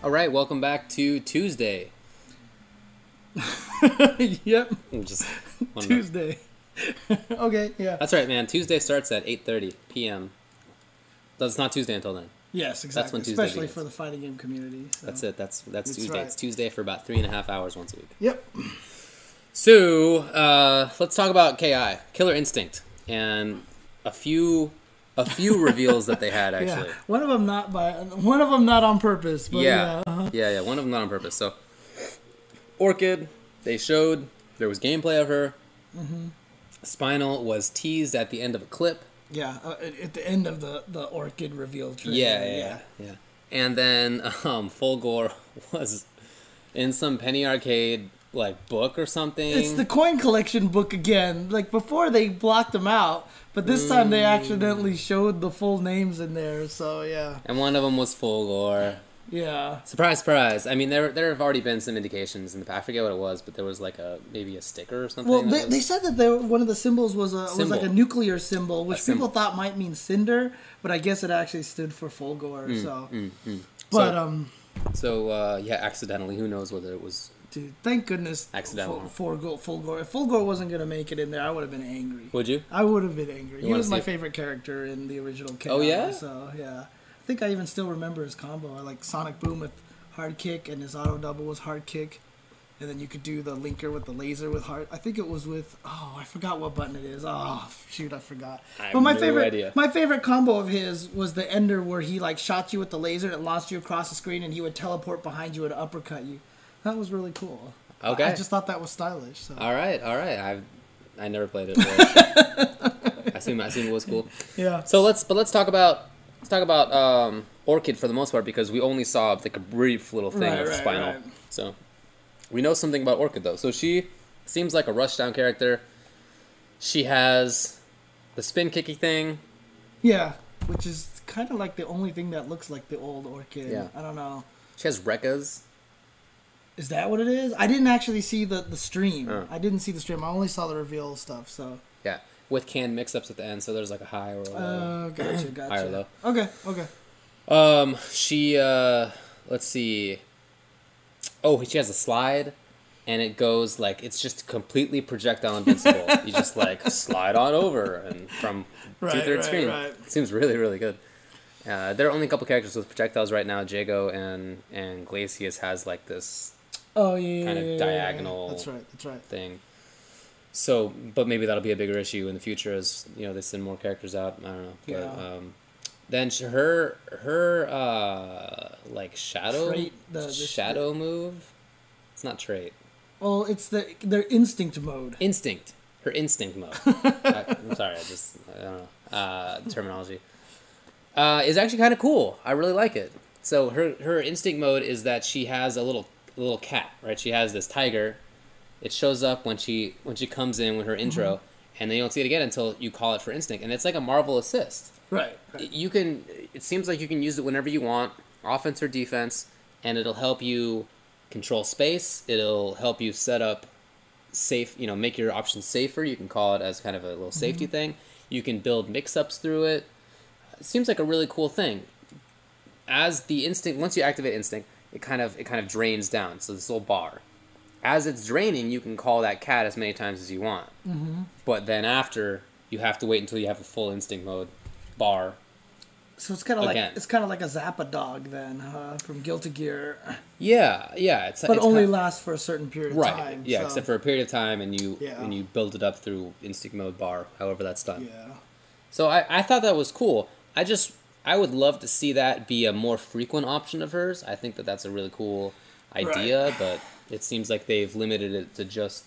All right, welcome back to Tuesday. Yep. Just Tuesday. Okay, yeah. That's right, man. Tuesday starts at 8:30 p.m. It's not Tuesday until then. Yes, exactly. That's when Tuesday Especially begins. for the fighting game community. So. That's it. That's Tuesday. right. It's Tuesday for about 3.5 hours once a week. Yep. So let's talk about KI, Killer Instinct, and a few reveals that they had actually. Yeah. One of them not on purpose. But Yeah. uh-huh. Yeah. One of them not on purpose. So Orchid, they showed there was gameplay of her. Mm-hmm. Spinal was teased at the end of a clip. Yeah, at the end of the Orchid reveal trailer. Yeah. And then Fulgore was in some Penny Arcade like book or something. It's the coin collection book again. Like before they blocked them out, but this time they accidentally showed the full names in there. So yeah. And one of them was Fulgore. Yeah. Surprise, surprise. I mean, there have already been some indications in the past. I forget what it was, but there was like maybe a sticker or something. Well, they said that one of the symbols was like a nuclear symbol, which people thought might mean cinder, but I guess it actually stood for Fulgore. Yeah, accidentally. Who knows whether it was. Dude, thank goodness accidental. Fulgore. If Fulgore wasn't going to make it in there, I would have been angry. Would you? I would have been angry. He was my favorite character in the original KI. Oh, yeah? So, yeah. I think I even still remember his combo. I like Sonic Boom with hard kick, and his auto double was hard kick. And then you could do the linker with the laser with hard. I think it was with. Oh, I forgot what button it is. Oh, shoot, I forgot. But my favorite combo of his was the ender where he like shot you with the laser and it launched you across the screen, and he would teleport behind you and uppercut you. That was really cool. Okay. I just thought that was stylish. So. All right. I never played it. I assume it was cool. Yeah. So let's talk about Orchid for the most part, because we only saw like a brief little thing of Spinal. Right. So we know something about Orchid though. So she seems like a rushdown character. She has the spin kicky thing. Yeah, which is kind of like the only thing that looks like the old Orchid. Yeah. I don't know. She has Rekkas. Is that what it is? I didn't actually see the stream. I didn't see the stream. I only saw the reveal stuff. So yeah, with canned mix-ups at the end, so there's like a high or a low. Gotcha. High or low. Okay. She let's see. Oh, she has a slide, and it goes like it's just completely projectile invincible. You just like slide on over and from 2/3 screen. Right. It seems really, really good. There are only a couple characters with projectiles right now. Jago and Glacius has like this. Oh yeah, kind of diagonal. That's right. Thing. So, but maybe that'll be a bigger issue in the future as they send more characters out. I don't know. Yeah. But, then her like shadow shadow move. It's not trait. Well, it's their instinct mode. Her instinct mode. I'm sorry, I don't know terminology. Is actually kind of cool. I really like it. So her instinct mode is that she has a little cat, right? She has this tiger. It shows up when she comes in with her intro, and then you don't see it again until you call it for instinct, and it's like a Marvel assist. Right. It seems like you can use it whenever you want, offense or defense, and it'll help you control space. It'll help you set up safe, make your options safer. You can call it as kind of a little safety thing. You can build mix-ups through it. It seems like a really cool thing. As the instinct, once you activate instinct, it kind of drains down. So this little bar. As it's draining, you can call that cat as many times as you want. But then after, you have to wait until you have a full instinct mode bar. So it's kind of like a Zappa dog then, from Guilty Gear. Yeah. But only lasts for a certain period of time. Right. Yeah, except for a period of time, and you build it up through instinct mode bar, however that's done. Yeah. So I thought that was cool. I would love to see that be a more frequent option of hers. I think that's a really cool idea, but it seems like they've limited it to just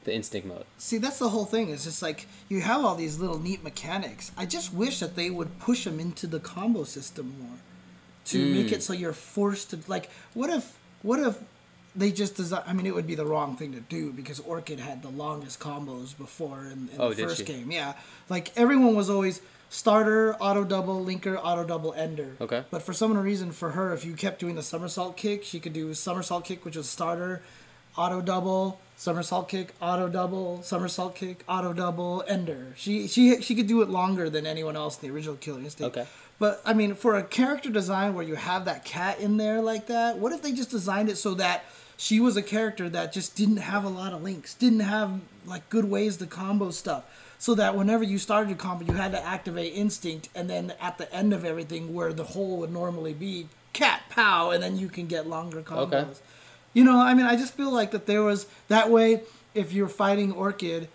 the instinct mode. See, that's the whole thing. It's just like you have all these little neat mechanics. I just wish that they would push them into the combo system more to make it so you're forced to like. What if they just design? I mean, it would be the wrong thing to do because Orchid had the longest combos before in the first game. Yeah, like everyone was always starter, auto double, linker, auto double, ender. Okay. But for some reason, for her, if you kept doing the somersault kick, she could do somersault kick, which was starter, auto double, somersault kick, auto double, somersault kick, auto double, ender. She could do it longer than anyone else in the original Killer Instinct. Okay. But I mean, for a character design where you have that cat in there like that, what if they just designed it so that she was a character that just didn't have a lot of links, didn't have like good ways to combo stuff, so that whenever you started a combo, you had to activate instinct, and then at the end of everything, where the hole would normally be, cat pow, and then you can get longer combos. Okay. You know, I mean, I just feel like that there was that way. If you're fighting Orchid,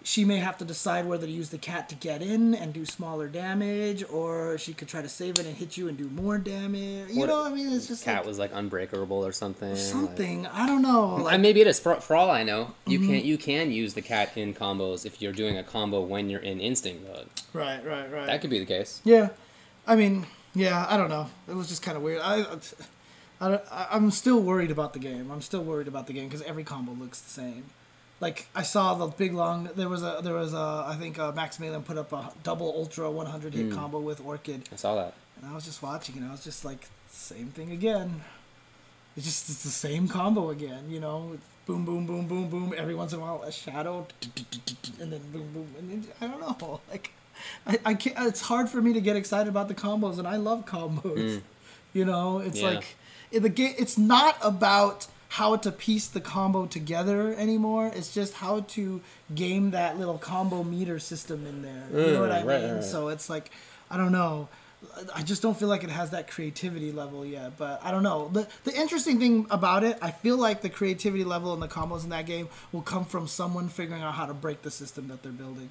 she may have to decide whether to use the cat to get in and do smaller damage, or she could try to save it and hit you and do more damage. You know what I mean? It's just cat like, was like unbreakable or something. something. I don't know. Like, And maybe it is. For all I know, you can use the cat in combos if you're doing a combo when you're in instinct mode. right. That could be the case. Yeah, I mean, yeah, I don't know. It was just kind of weird. I'm still worried about the game. Because every combo looks the same. Like, I saw the big long. There was a I think Maximilian put up a double ultra 100 hit combo with Orchid. I saw that. And I was just watching, and I was just like, same thing again. It's the same combo again. You know, it's boom, boom, boom, boom, boom. Every once in a while, a shadow, and then boom, boom, and then, I don't know. Like, I can't. It's hard for me to get excited about the combos, and I love combos. You know, it's like the game. It's not about how to piece the combo together anymore. It's just how to game that little combo meter system in there. You know what I mean? Right. So it's like, I don't know. I just don't feel like it has that creativity level yet. But I don't know. The interesting thing about it, I feel like the creativity level and the combos in that game will come from someone figuring out how to break the system that they're building.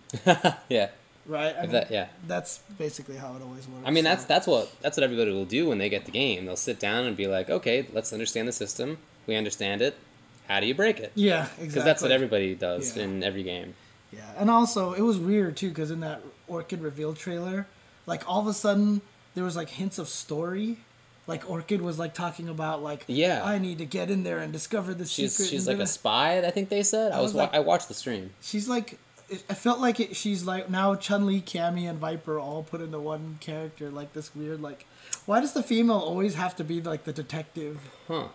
Yeah. Right? I mean, that's basically how it always works. I mean, that's what everybody will do when they get the game. They'll sit down and be like, okay, let's understand the system. We understand it. How do you break it? Yeah, exactly. Because that's what everybody does in every game. Yeah, and also, it was weird, too, because in that Orchid reveal trailer, like, all of a sudden, there was, like, hints of story. Like, Orchid was, like, talking about, like, I need to get in there and discover the secret. She's like a spy, I think they said. I watched the stream. She's, like... I felt like she's like now Chun-Li, Cammy, and Viper all put into one character, like this weird, like, why does the female always have to be like the detective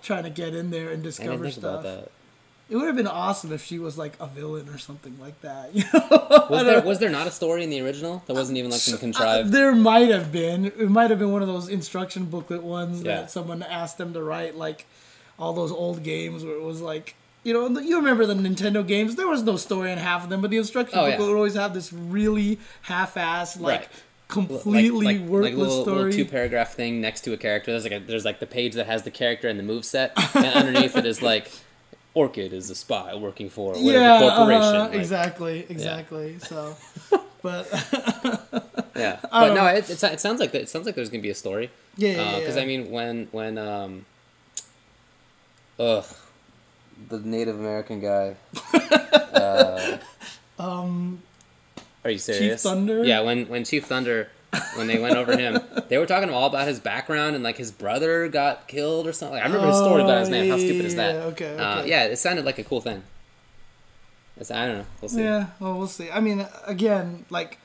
trying to get in there and discover I didn't think stuff? about that. It would have been awesome if she was like a villain or something like that. You know? Was there not a story in the original? There wasn't even like some contrived. There might have been. It might have been one of those instruction booklet ones that someone asked them to write, like all those old games where it was like. You know, you remember the Nintendo games? There was no story in half of them, but the instruction book would always have this really half-assed, like, completely worthless story. Little 2-paragraph thing next to a character. There's like the page that has the character and the moveset, and underneath it is like, Orchid is a spy working for whatever corporation. Like, exactly. So, but but no, it sounds like there's gonna be a story. Because I mean, when the Native American guy. Are you serious? Chief Thunder? Yeah, when Chief Thunder, when they went over him, they were talking all about his background and like his brother got killed or something. I remember his story about his name. How stupid is that? Okay. Yeah, it sounded like a cool thing. I don't know. We'll see. Yeah, well, we'll see. I mean, again, like,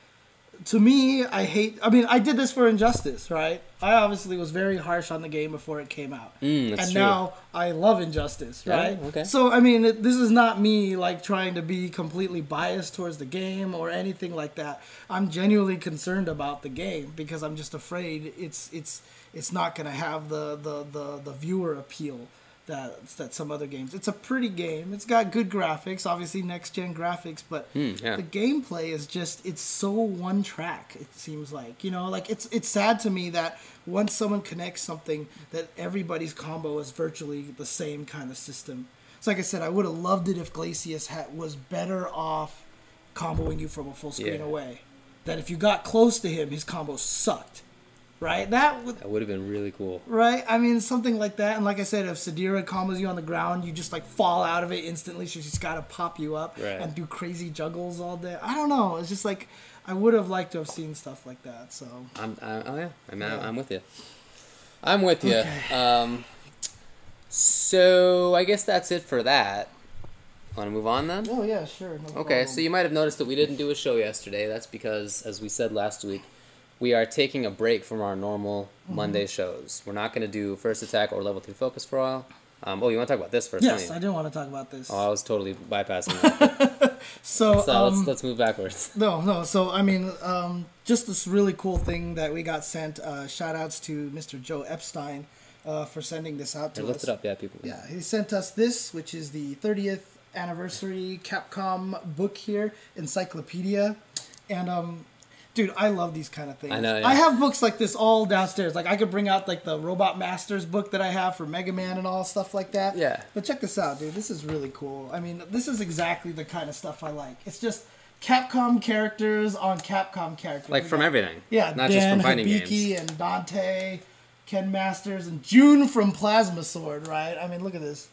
to me, I did this for Injustice, right? I obviously was very harsh on the game before it came out. That's true. Now I love Injustice, right? Yeah, okay. So, I mean, this is not me, like, trying to be completely biased towards the game or anything like that. I'm genuinely concerned about the game because I'm just afraid it's not going to have the viewer appeal that some other games. It's a pretty game. It's got good graphics, obviously next-gen graphics, but the gameplay is just, it's so one track, it seems like. You know, like, it's sad to me that once someone connects something, that everybody's combo is virtually the same kind of system. So like I said, I would have loved it if Glacius was better off comboing you from a full screen away. That if you got close to him, his combo sucked. Right? That would have been really cool. Right? I mean, something like that. And like I said, if Sadira combos you on the ground, you just like fall out of it instantly. So she's got to pop you up and do crazy juggles all day. I don't know. It's just like, I would have liked to have seen stuff like that. So I'm with you. I'm with you. Okay. So I guess that's it for that. Want to move on then? Oh yeah, sure. No okay. problem. So you might have noticed that we didn't do a show yesterday. That's because, as we said last week, we are taking a break from our normal Monday shows. We're not going to do First Attack or Level 3 Focus for a while. Oh, you want to talk about this first? Yes, don't I you? do want to talk about this. Oh, I was totally bypassing that. So Let's move backwards. No. So I mean, just this really cool thing that we got sent. Shout outs to Mr. Joe Epstein for sending this out to us. Lift it up, yeah, people. Yeah, he sent us this, which is the 30th anniversary Capcom book here, encyclopedia, and dude, I love these kind of things. I know. Yeah. I have books like this all downstairs. Like I could bring out like the Robot Masters book that I have for Mega Man and all stuff like that. Yeah. But check this out, dude. This is really cool. I mean, this is exactly the kind of stuff I like. It's just Capcom characters on Capcom characters. Like from everything. Yeah, not Dan, just from fighting Hibiki, games. and Dante, Ken Masters, and June from Plasma Sword, right? I mean, look at this.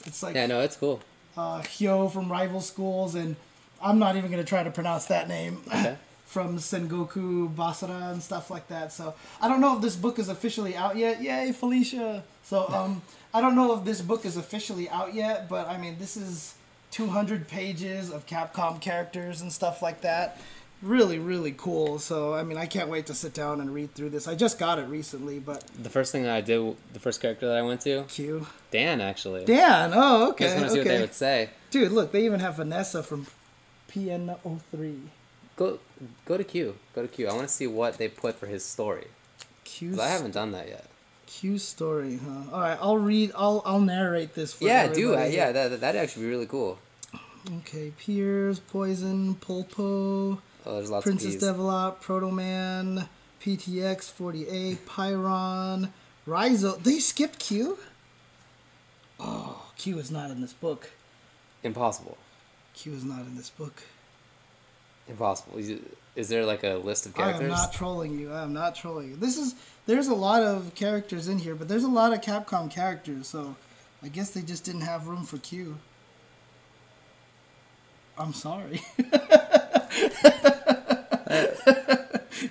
It's like Yeah, no, it's cool. Hyo from Rival Schools, and I'm not even going to try to pronounce that name. Okay. From Sengoku Basara and stuff like that. So I don't know if this book is officially out yet. Yay, Felicia! So I don't know if this book is officially out yet, but I mean, this is 200 pages of Capcom characters and stuff like that. Really, really cool. So I mean, I can't wait to sit down and read through this. I just got it recently, but The first thing that I did, the first character that I went to, Q. Dan, actually. Dan. Oh, okay. I just want to see what they would say. Dude, look, they even have Vanessa from PN03. Go to Q. Go to Q. I want to see what they put for his story. 'Cause I haven't done that yet. Q story, huh? All right, I'll read. I'll narrate this for Yeah, everybody. yeah, that'd actually be really cool. Okay, Piers, Poison, Pulpo, Oh, there's lots Princess of P's. Develop, Protoman, PTX 48, Pyron, Rhizo. They skipped Q? Oh, Q is not in this book. Impossible. Q is not in this book. Impossible. Is there like a list of characters? I am not trolling you. I am not trolling you. There's a lot of characters in here, but there's a lot of Capcom characters, so I guess they just didn't have room for Q. I'm sorry.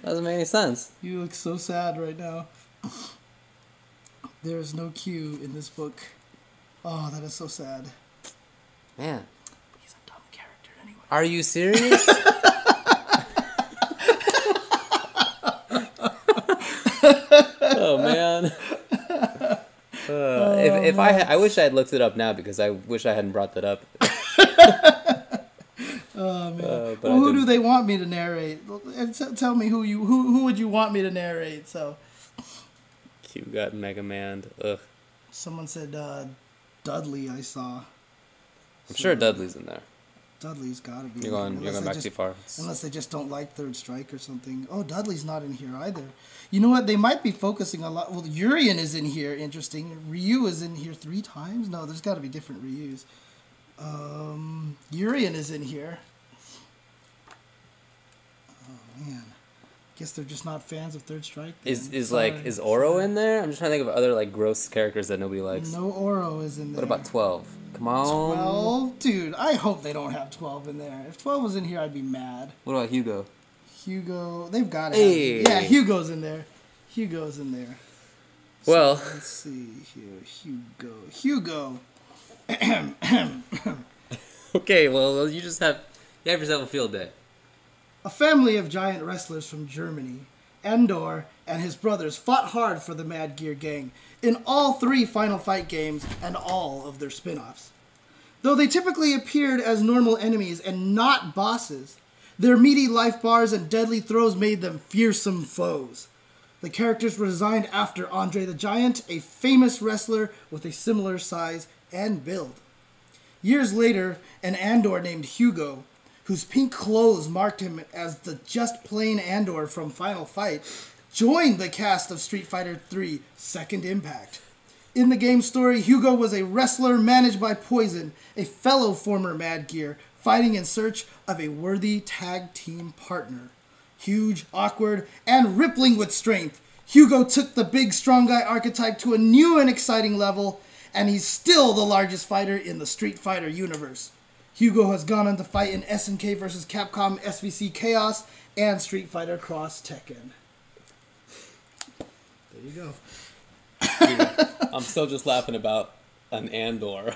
Doesn't make any sense. You look so sad right now. There is no Q in this book. Oh, that is so sad. Man. He's a dumb character anyway. Are you serious? Oh man. If I wish I had looked it up now because I wish I hadn't brought that up. Oh man. But Well, who do they want me to narrate? Tell me who would you want me to narrate? So Q got Mega Man. Ugh. someone said Dudley. I saw. I'm sure Dudley's in there. Dudley's got to be. You're going back too far. Unless they just don't like Third Strike or something. Oh, Dudley's not in here either. You know what? They might be focusing a lot. Well, Urien is in here. Interesting. Ryu is in here 3 times. No, there's got to be different Ryus. Urien is in here. Oh man. Guess they're just not fans of Third Strike. then. Sorry. Is Oro in there? I'm just trying to think of other like gross characters that nobody likes. No Oro is in there. What about 12? Come on. 12? Dude, I hope they don't have 12 in there. If 12 was in here, I'd be mad. What about Hugo? Hugo, they've got it. Hey. Yeah, Hugo's in there. Hugo's in there. Well, So, let's see here. Hugo. okay. Well, you have yourself a field day. A family of giant wrestlers from Germany, Andor and his brothers fought hard for the Mad Gear Gang in all 3 Final Fight games and all of their spin-offs. Though they typically appeared as normal enemies and not bosses, their meaty life bars and deadly throws made them fearsome foes. The characters were designed after Andre the Giant, a famous wrestler with a similar size and build. Years later, an Andor named Hugo, whose pink clothes marked him as the just plain Andor from Final Fight, joined the cast of Street Fighter III Second Impact. In the game's story, Hugo was a wrestler managed by Poison, a fellow former Mad Gear, fighting in search of a worthy tag team partner. Huge, awkward, and rippling with strength, Hugo took the big strong guy archetype to a new and exciting level, and he's still the largest fighter in the Street Fighter universe. Hugo has gone on to fight in SNK vs. Capcom SVC Chaos and Street Fighter Cross Tekken. There you go. Dude, I'm still just laughing about an Andor.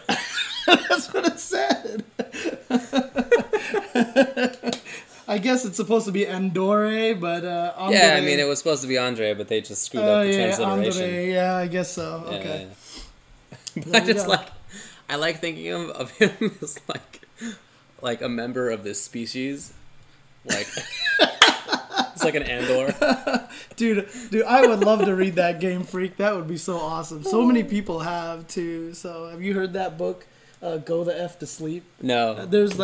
That's what it said. I guess it's supposed to be Andore, but Andre. Yeah, I mean it was supposed to be Andre, but they just screwed up the transliteration. Andre. Yeah, I guess so. Okay. Yeah. But it's like, I like thinking of him as like a member of this species. Like, it's like an Andor. Dude, I would love to read that, Game Freak. That would be so awesome. So many people have, too. So, have you heard that book, Go the F to Sleep? No. There's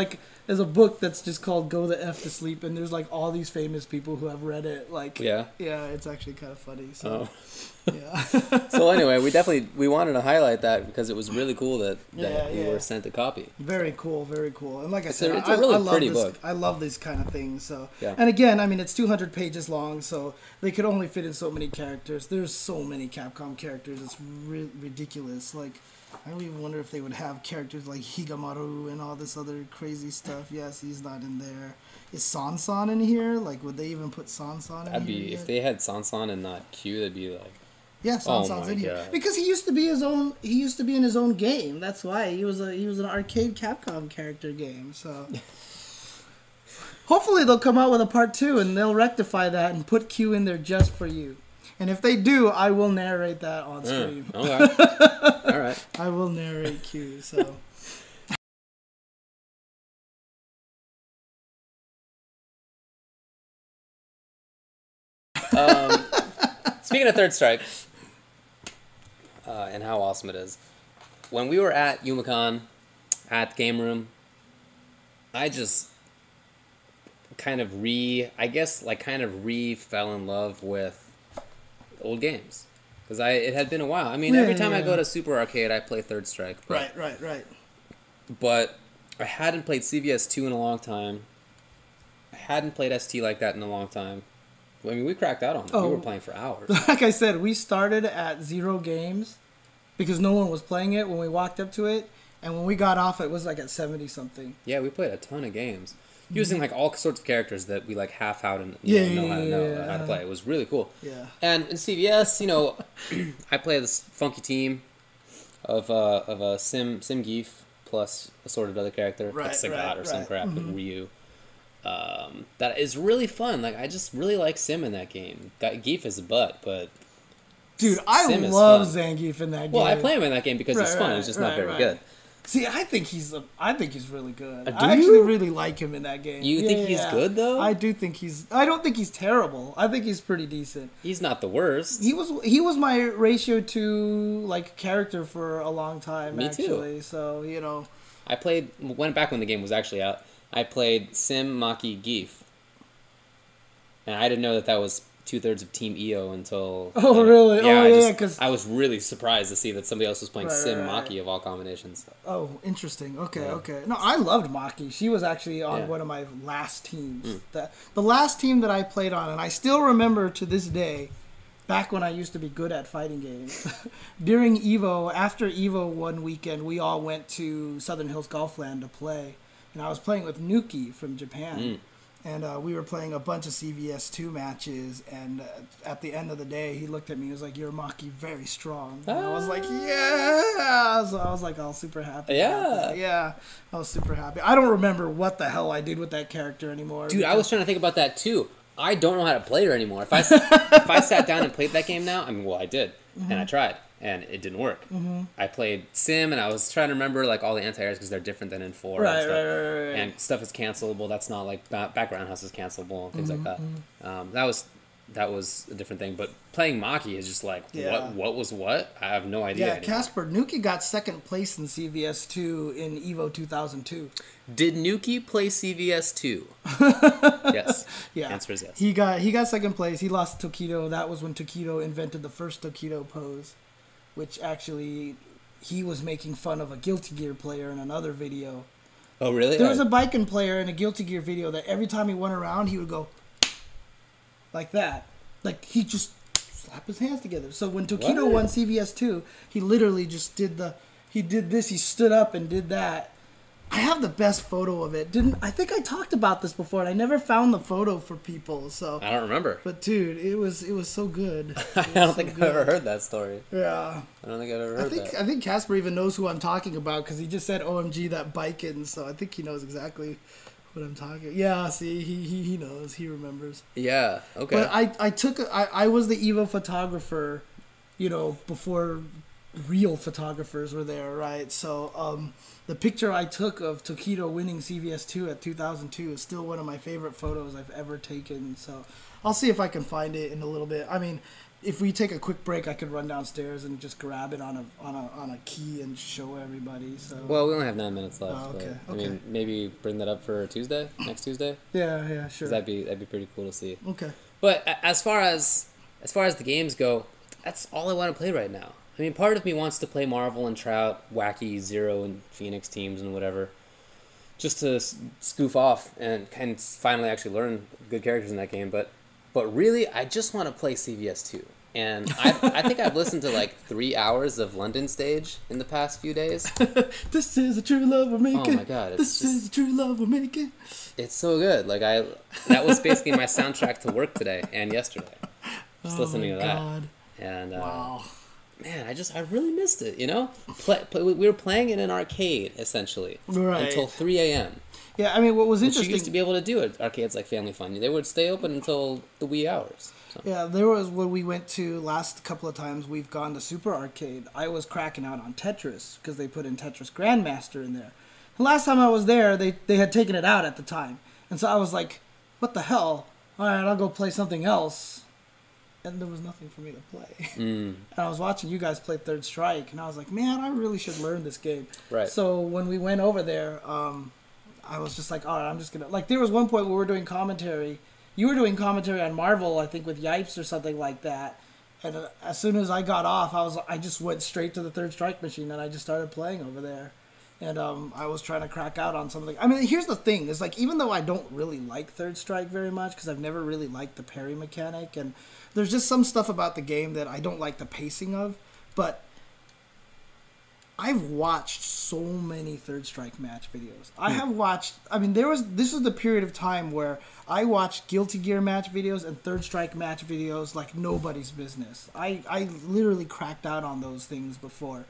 a book that's just called Go the F to Sleep, and there's like all these famous people who have read it. Like, yeah, it's actually kind of funny. So, yeah. So anyway, we wanted to highlight that because it was really cool that we were sent a copy. Very cool, very cool. And like I said, it's a really pretty book. I love these kind of things. So, yeah. And again, I mean, it's 200 pages long, so they could only fit in so many characters. There's so many Capcom characters. It's ridiculous. Like, I don't even wonder if they would have characters like Higamaru and all this other crazy stuff. Yes, he's not in there. Is Sansan in here? Like, would they even put Sansan in here? If they had Sansan and not Q, that'd be like... Yeah, Sansan's in here. Because he used to be in his own game. That's why he was an arcade Capcom character game. So hopefully they'll come out with a part 2 and they'll rectify that and put Q in there just for you. And if they do, I will narrate that on stream. Okay. All right. I will narrate Q, so. Speaking of Third Strike, and how awesome it is, when we were at Youmacon, at the game room, I just kind of fell in love with old games, because it had been a while. I mean, every time I go to Super Arcade, I play Third Strike. But, Right. But I hadn't played CVS2 in a long time. I hadn't played ST like that in a long time. I mean, we cracked out on it. We were playing for hours. Like I said, we started at 0 games because no one was playing it when we walked up to it, and when we got off, it was like at 70 something. Yeah, we played a ton of games. Using like all sorts of characters that we like half out and know how to play. It was really cool. Yeah. And in CVS, I play this funky team of a Sim Geef plus assorted other character, like Sagat or some crap, with Ryu. That is really fun. Like, I just really like Sim in that game. Geef is a butt, but dude, I love Zangief in that game. Well, I play him in that game because it's fun. It's just not very good. See, I think he's really good. I actually really like him in that game. You think he's good though? I do think I don't think he's terrible. I think he's pretty decent. He's not the worst. He was my ratio 2 like character for a long time. Me actually. Too. So I went back when the game was actually out. I played Sim, Maki, Geef, and I didn't know that was 2/3 of Team EO until... Oh, really? Yeah, because... I was really surprised to see that somebody else was playing Sim Maki of all combinations. Oh, interesting. Okay. No, I loved Maki. She was actually on one of my last teams. The last team that I played on, and I still remember to this day, back when I used to be good at fighting games, during EVO, after EVO one weekend, we all went to Southern Hills Golfland to play. And I was playing with Nuki from Japan. And we were playing a bunch of CVS2 matches, and at the end of the day, he looked at me and was like, "You're Maki, very strong." And I was like, "Yeah!" So I was like, all super happy. Yeah, I was super happy. I don't remember what the hell I did with that character anymore. Dude, I was trying to think about that too. I don't know how to play her anymore. If I sat down and played that game now, I mean, well, I did, and I tried, and it didn't work. I played Sim, and I was trying to remember like all the anti-airs because they're different than in 4. Right. And stuff is cancelable. That's not like background house is cancelable and things like that. That was a different thing. But playing Maki is just like what was what? I have no idea. Yeah, Casper Nuki got 2nd place in CVS2 in EVO 2002. Did Nuki play CVS2? Yes. Yeah. Answer is yes. He got 2nd place. He lost to Tokido. That was when Tokido invented the first Tokido pose, which actually he was making fun of a Guilty Gear player in another video. Oh, really? There was a Biken player in a Guilty Gear video that every time he went around, he would go like that. Like, he just slap his hands together. So when Tokido won CVS2, he literally just did this. He stood up and did that. I have the best photo of it. I think I talked about this before, and I never found the photo for people. So I don't remember. But dude, it was so good. I don't think I've ever heard that story. Yeah. I don't think I've ever heard that. I think Casper even knows who I'm talking about because he just said OMG that Biken, so I think he knows exactly what I'm talking. Yeah, see, he knows, he remembers. Yeah, okay. But I was the EVO photographer, before real photographers were there, right? So the picture I took of Tokido winning CVS2 at 2002 is still one of my favorite photos I've ever taken. So I'll see if I can find it in a little bit. I mean, if we take a quick break, I could run downstairs and just grab it on a key and show everybody. So Well, we only have 9 minutes left. Oh, okay, But, okay. I mean, maybe bring that up for Tuesday, next Tuesday. yeah, sure. 'Cause that'd be pretty cool to see. Okay. But as far as the games go, that's all I want to play right now. I mean, part of me wants to play Marvel and try out wacky Zero and Phoenix teams and whatever, just to scoof off and kind of finally actually learn good characters in that game. But really, I just want to play CVS2. And I think I've listened to like 3 hours of London Stage in the past few days. This is a true love we're making. Oh my god, This is a true love we're making. it's so good. Like that was basically my soundtrack to work today and yesterday. Just listening to that. God. And Wow. man, I really missed it. You know, we were playing in an arcade essentially Right. until 3 a.m. Yeah, I mean, what was Which interesting... you used to be able to do at arcades like Family Fun. They would stay open until the wee hours. So. Yeah, there was when we went to last couple of times we've gone to Super Arcade. I was cracking out on Tetris because they put in Tetris Grandmaster in there. The last time I was there, they had taken it out at the time. And so I was like, what the hell? All right, I'll go play something else. And there was nothing for me to play. And I was watching you guys play Third Strike, and I was like, man, I really should learn this game. Right. So when we went over there, I was just like, all right, I'm just going to... Like, there was one point where we were doing commentary. You were doing commentary on Marvel, I think, with Yipes or something like that. And as soon as I got off, I just went straight to the Third Strike machine, and I just started playing over there. And I was trying to crack out on something. I mean, here's the thing. Is like, even though I don't really like Third Strike very much, because I've never really liked the parry mechanic, and there's just some stuff about the game that I don't like the pacing of, but I've watched so many Third Strike match videos. I have watched... I mean, this was the period of time where I watched Guilty Gear match videos and Third Strike match videos like nobody's business. I literally cracked out on those things before.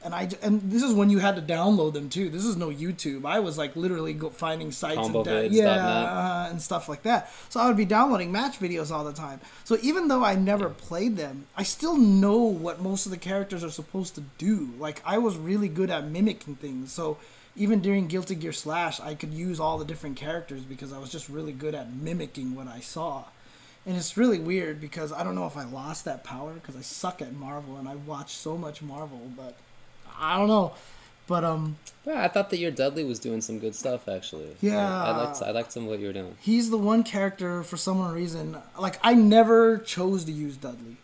And this is when you had to download them too. This is no YouTube. I was like literally finding sites and stuff like that. So I would be downloading match videos all the time. So even though I never played them, I still know what most of the characters are supposed to do. Like, I was really good at mimicking things. So even during Guilty Gear Slash, I could use all the different characters because I was just really good at mimicking what I saw. And it's really weird because I don't know if I lost that power because I suck at Marvel and I watch so much Marvel, but I don't know. But Yeah, I thought that your Dudley was doing some good stuff actually. Yeah. I liked some of what you were doing. He's the one character for some reason. Like, I never chose to use Dudley.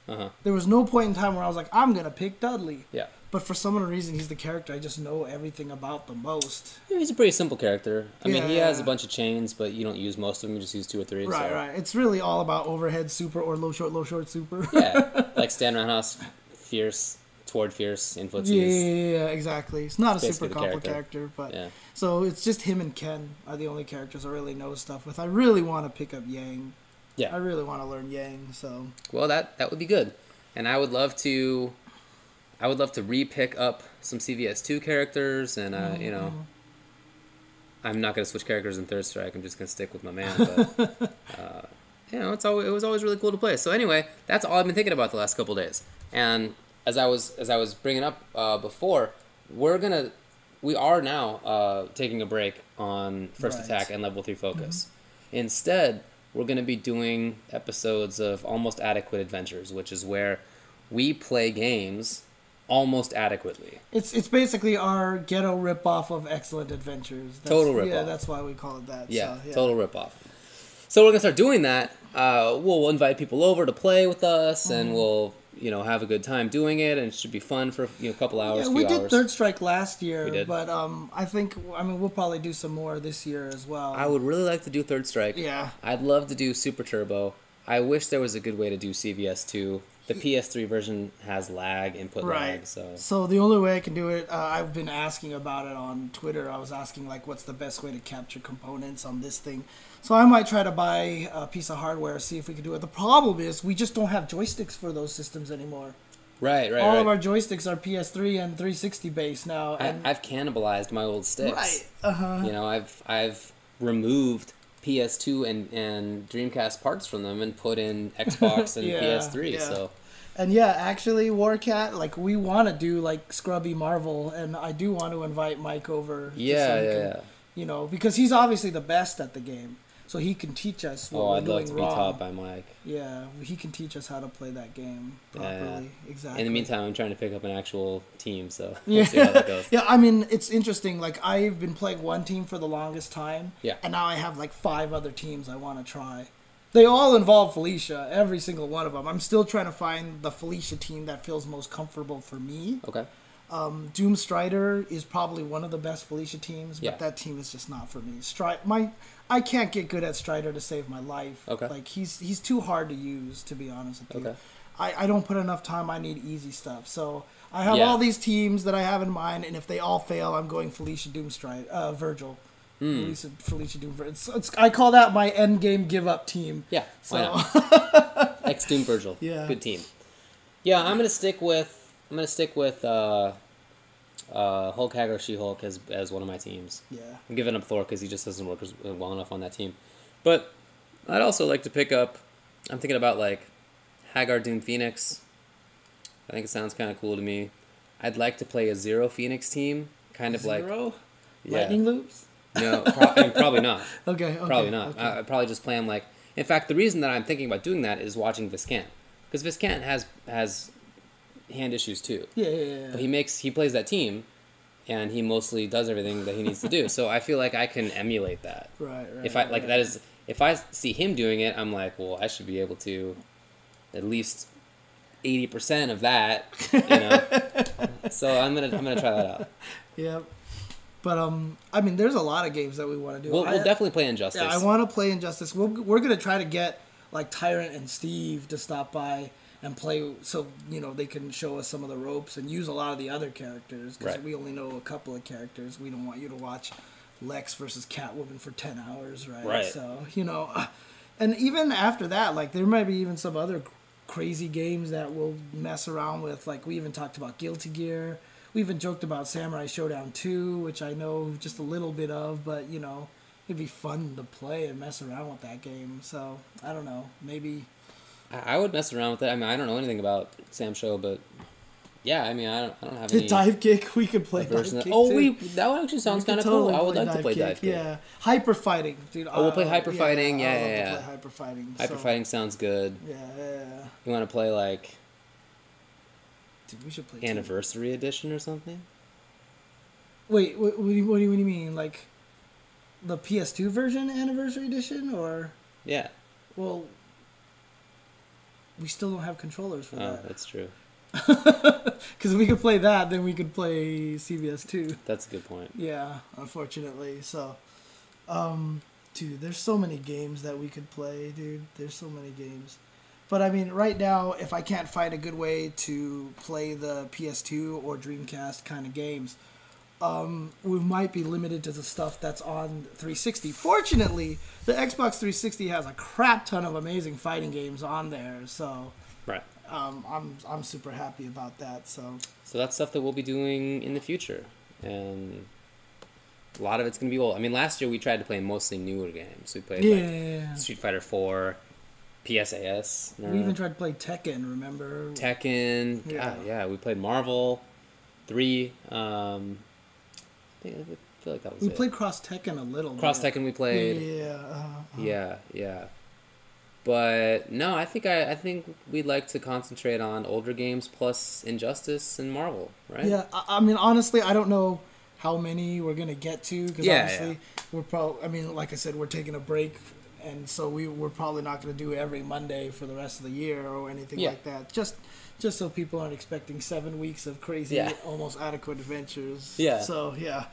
There was no point in time where I was like, I'm gonna pick Dudley. Yeah. But for some reason, he's the character I just know everything about the most. Yeah, he's a pretty simple character. I mean, he has a Yeah. bunch of chains, but you don't use most of them. You just use 2 or 3. Right, so. right. It's really all about overhead super or low short super. Yeah, like Stan Roundhouse, fierce, toward fierce, in footsies. Yeah, exactly. It's not a Basically super the combo character. character, but Yeah. so it's just him and Ken are the only characters I really know stuff with. I really want to pick up Yang. Yeah. I really want to learn Yang. So Well, that would be good, and I would love to re-pick up some CVS2 characters, and you know, I'm not gonna switch characters in Third Strike. I'm just gonna stick with my man. But you know, it was always really cool to play. So anyway, that's all I've been thinking about the last couple days. And as I was bringing up before, we are now taking a break on First Right. Attack and Level 3 Focus. Instead, we're going to be doing episodes of Almost Adequate Adventures, which is where we play games almost adequately. it's basically our ghetto ripoff of Excellent Adventures. Total ripoff. Yeah, that's why we call it that. Yeah, so, yeah. total ripoff. So we're going to start doing that. We'll invite people over to play with us, and we'll have a good time doing it, and it should be fun for a couple hours. Yeah, we did hours. Third Strike last year, We did. but I mean we'll probably do some more this year as well. I would really like to do Third Strike. Yeah. I'd love to do Super Turbo. I wish there was a good way to do CVS2. The PS3 version has lag, input lag, so... So the only way I can do it, I've been asking about it on Twitter. I was asking, like, what's the best way to capture components on this thing? So I might try to buy a piece of hardware, see if we can do it. The problem is we just don't have joysticks for those systems anymore. Right. All of our joysticks are PS3 and 360 based now. And I've cannibalized my old sticks. Right. Uh-huh. I've removed PS2 and Dreamcast parts from them and put in Xbox and Yeah, PS3. yeah. So And yeah, actually, Warcat, like, we want to do, like, Scrubby Marvel, and I do want to invite Mike over. Yeah. You know, because he's obviously the best at the game. So he can teach us what we're I'd doing love to be wrong. taught by Mike. Yeah, he can teach us how to play that game properly. Yeah. Exactly. In the meantime, I'm trying to pick up an actual team, so Yeah. we'll see how that goes. Yeah, I mean, it's interesting. Like, I've been playing one team for the longest time. Yeah. And now I have, like, 5 other teams I want to try. They all involve Felicia, every single one of them. I'm still trying to find the Felicia team that feels most comfortable for me. Okay. Doom Strider is probably one of the best Felicia teams, but Yeah. that team is just not for me. I can't get good at Strider to save my life. Okay. Like, he's too hard to use, to be honest with you. Okay. I don't put enough time. I need easy stuff. So I have Yeah. all these teams that I have in mind, and if they all fail, I'm going Felicia Doom Strider, Virgil. Felicia Doom Virgil. I call that my end game give up team. Yeah. So Why not? Ex Doom Virgil. Yeah. Good team. Yeah, I'm gonna stick with Hulk Hagar She-Hulk as one of my teams. yeah. I'm giving up Thor because he just doesn't work well enough on that team. But I'd also like to pick up. I'm thinking about like Hagar Doom Phoenix. I think it sounds kind of cool to me. I'd like to play a Zero Phoenix team, kind of like Zero? yeah. Lightning loops? No, probably not. Okay. Probably not. Okay. I'd probably just play him like. In fact, the reason that I'm thinking about doing that is watching Viscant, because Viscant has hand issues too. Yeah. But he plays that team, and he mostly does everything that he needs to do. So I feel like I can emulate that. Right. If I like that is if I see him doing it, I'm like, well, I should be able to at least 80% of that. You know. So I'm gonna try that out. Yep. But I mean, there's a lot of games that we want to do. We'll definitely play Injustice. Yeah, I want to play Injustice. We're gonna try to get like Tyrant and Steve to stop by and play, so you know they can show us some of the ropes and use a lot of the other characters because Right. we only know a couple of characters. We don't want you to watch Lex versus Catwoman for 10 hours, right? Right. So you know, and even after that, like there might be even some other crazy games that we'll mess around with. Like we even talked about Guilty Gear. We even joked about Samurai Showdown 2, which I know just a little bit of, but, you know, it'd be fun to play and mess around with that game. So, I don't know, maybe... I would mess around with it. I mean, I don't know anything about Sam Show, but yeah, I mean, I don't have any... Dive Kick, we could play Dive Kick, too. That one actually sounds kind of totally cool. I would like to play Dive Kick. Yeah. Hyper Fighting, dude. Oh, we'll play Hyper Fighting? Yeah. I love to play Hyper Fighting. Hyper Fighting sounds good. Yeah. You want to play, like... Dude, we should play Anniversary Edition or something? Wait, what do you mean? Like, the PS2 version Anniversary Edition, or... Yeah. Well, we still don't have controllers for that. Oh, that's true. Because if we could play that, then we could play CVS 2. That's a good point. Yeah, unfortunately. So, dude, there's so many games that we could play, dude. There's so many games. But, I mean, right now, if I can't find a good way to play the PS2 or Dreamcast kind of games, we might be limited to the stuff that's on 360. Fortunately, the Xbox 360 has a crap ton of amazing fighting games on there, so Right. I'm super happy about that. So that's stuff that we'll be doing in the future, and a lot of it's gonna be old. I mean, last year we tried to play mostly newer games. We played like Street Fighter 4, PSAS. We even tried to play Tekken. Remember Tekken? Yeah. We played Marvel 3. I feel like that was we it. played Cross Tekken a little. Cross Tekken we played. Yeah. But no, I think we'd like to concentrate on older games plus Injustice and Marvel, right? Yeah, I mean, honestly, I don't know how many we're gonna get to because obviously we're probably. I mean, like I said, we're taking a break, and so we're probably not gonna do every Monday for the rest of the year or anything like that. Just so people aren't expecting 7 weeks of crazy, almost adequate adventures. Yeah. So yeah,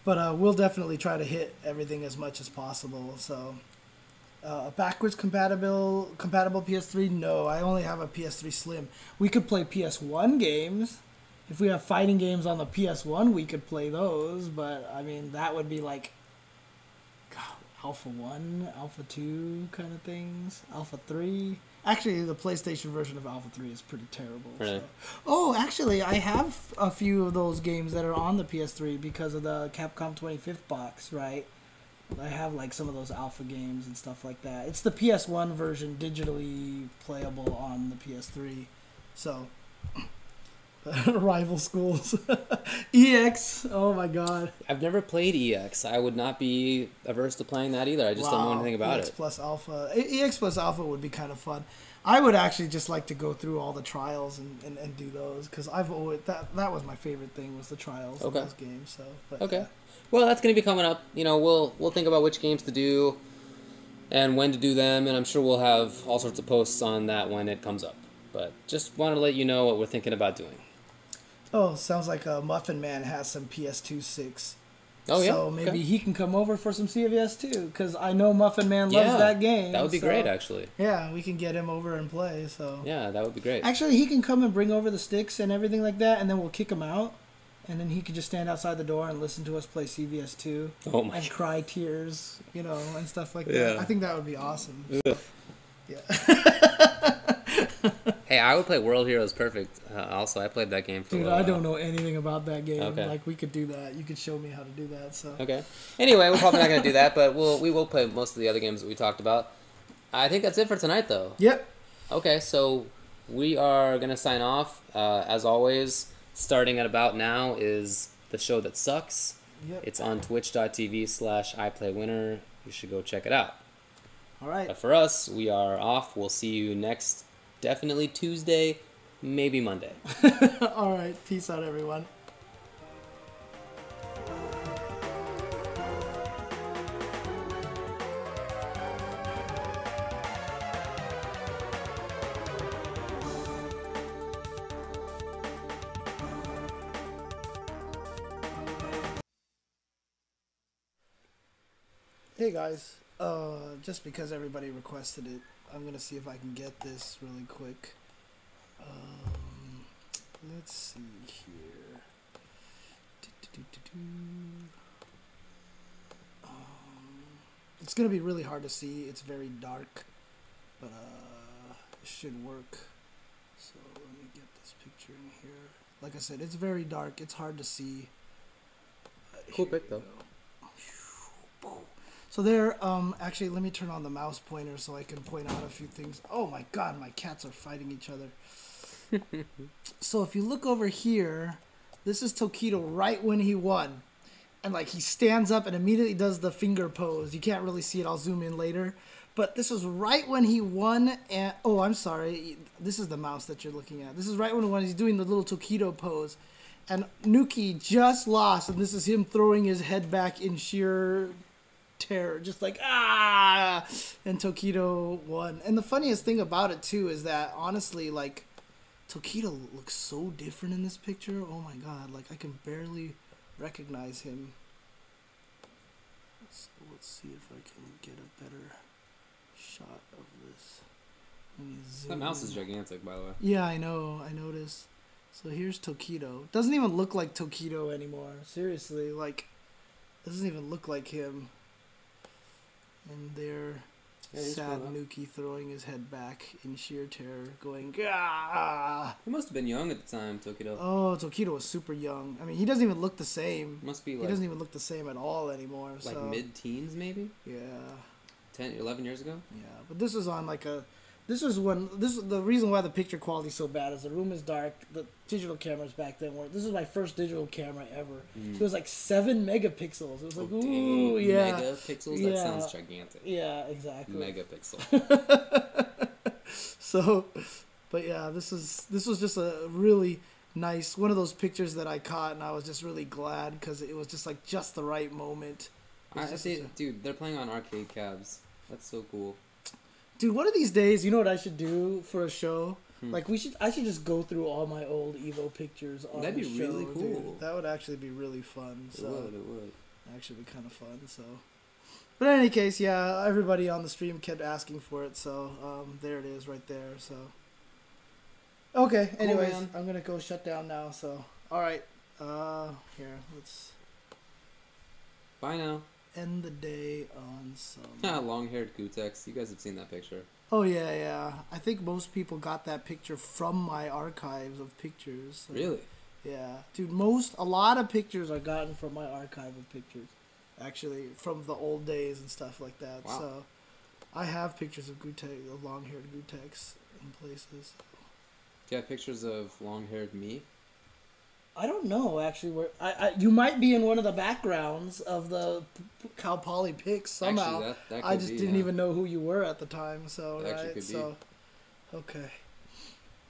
but we'll definitely try to hit everything as much as possible. So. Backwards compatible PS3? No, I only have a PS3 Slim. We could play PS1 games. If we have fighting games on the PS1, we could play those. But, I mean, that would be like Alpha 1, Alpha 2 kind of things. Alpha 3. Actually, the PlayStation version of Alpha 3 is pretty terrible. Really? So. Oh, actually, I have a few of those games that are on the PS3 because of the Capcom 25th box, right? I have like some of those alpha games and stuff like that. It's the PS1 version digitally playable on the PS3. So, rival schools. EX, oh my god. I've never played EX. I would not be averse to playing that either. I just don't know anything about EX it. plus Alpha. EX plus Alpha would be kind of fun. I would actually just like to go through all the trials and do those, because I've always that was my favorite thing, was the trials of those games. So okay. Yeah. Well, that's going to be coming up. You know, we'll think about which games to do and when to do them, and I'm sure we'll have all sorts of posts on that when it comes up. But just wanted to let you know what we're thinking about doing. Oh, sounds like Muffin Man has some PS2 6. Oh, yeah? So maybe he can come over for some CVS too, because I know Muffin Man loves that game. That would be great, actually. Yeah, we can get him over and play. So yeah, that would be great. Actually, he can come and bring over the sticks and everything like that, and then we'll kick him out. And then he could just stand outside the door and listen to us play CVS 2. Oh my and God. cry tears, you know, and stuff like Yeah. that. I think that would be awesome. Ugh. Yeah. Hey, I would play World Heroes Perfect. Also, I played that game for a Dude, while. I don't know anything about that game. Okay. Like, we could do that. You could show me how to do that. So. Okay. Anyway, we're probably not going to do that, but we will play most of the other games that we talked about. I think that's it for tonight, though. Yep. Okay, so we are going to sign off. As always, starting at about now is The Show That Sucks. Yep. It's on twitch.tv/iplaywinner. You should go check it out. All right. But for us, we are off. We'll see you next, definitely Tuesday, maybe Monday. All right. Peace out, everyone. Hey guys, just because everybody requested it, I'm gonna see if I can get this really quick. Let's see here. It's gonna be really hard to see. It's very dark, but it should work. So let me get this picture in here. Like I said, it's very dark. It's hard to see. Cool pic, though. So there, actually, let me turn on the mouse pointer so I can point out a few things. Oh my god, my cats are fighting each other. So if you look over here, this is Tokido right when he won. And like he stands up and immediately does the finger pose. You can't really see it, I'll zoom in later. But this was right when he won, and oh, I'm sorry, this is the mouse that you're looking at. This is right when he's doing the little Tokido pose. And Nuki just lost, and this is him throwing his head back in sheer terror, just like ah, and Tokido won. And the funniest thing about it too is that honestly, like, Tokido looks so different in this picture. Oh my god, like I can barely recognize him. So let's see if I can get a better shot of this. Let me zoom That mouse in. is gigantic, by the way. Yeah, I know, I noticed. So here's Tokido. Doesn't even look like Tokido anymore. Seriously, like, doesn't even look like him. And there, sad Nuki throwing his head back in sheer terror, going, ah! He must have been young at the time, Tokido. Oh, Tokido was super young. I mean, he doesn't even look the same. Must be He like, doesn't even look the same at all anymore. like So mid-teens, maybe? yeah, 10, 11 years ago? yeah. But this is on like a. This is the reason why the picture quality is so bad is the room is dark. The digital cameras back then weren't. This is my first digital camera ever. It was like 7 megapixels. It was like, ooh, yeah. Megapixels? Yeah. That sounds gigantic. Yeah, exactly. Megapixel. So, but yeah, this was just a really nice one of those pictures that I caught, and I was just really glad because it was just like just the right moment. I see, dude, they're playing on arcade cabs. That's so cool. Dude, one of these days, you know what I should do for a show? Like I should just go through all my old Evo pictures on That'd the be show, really cool. dude. That would actually be really fun. So It would. actually be kind of fun. So, but in any case, yeah, everybody on the stream kept asking for it, so there it is, right there. So, okay. Cool, Anyways, man. I'm gonna go shut down now. So, all right. Here, let's Bye now. end the day on some. Long-haired Gutex. You guys have seen that picture. Oh yeah, yeah. I think most people got that picture from my archives of pictures. So, Really? yeah, dude. A lot of pictures are gotten from my archive of pictures, actually, from the old days and stuff like that. Wow. So, I have pictures of Gutex, of long-haired Gutex in places. Do you have pictures of long-haired me? I don't know actually where you might be in one of the backgrounds of the Cal Poly pics somehow. Actually, that I could just be, didn't yeah. even know who you were at the time. So That actually right, could be. so okay,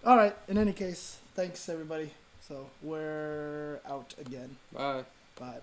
all right. In any case, thanks everybody. So we're out again. Bye. Bye.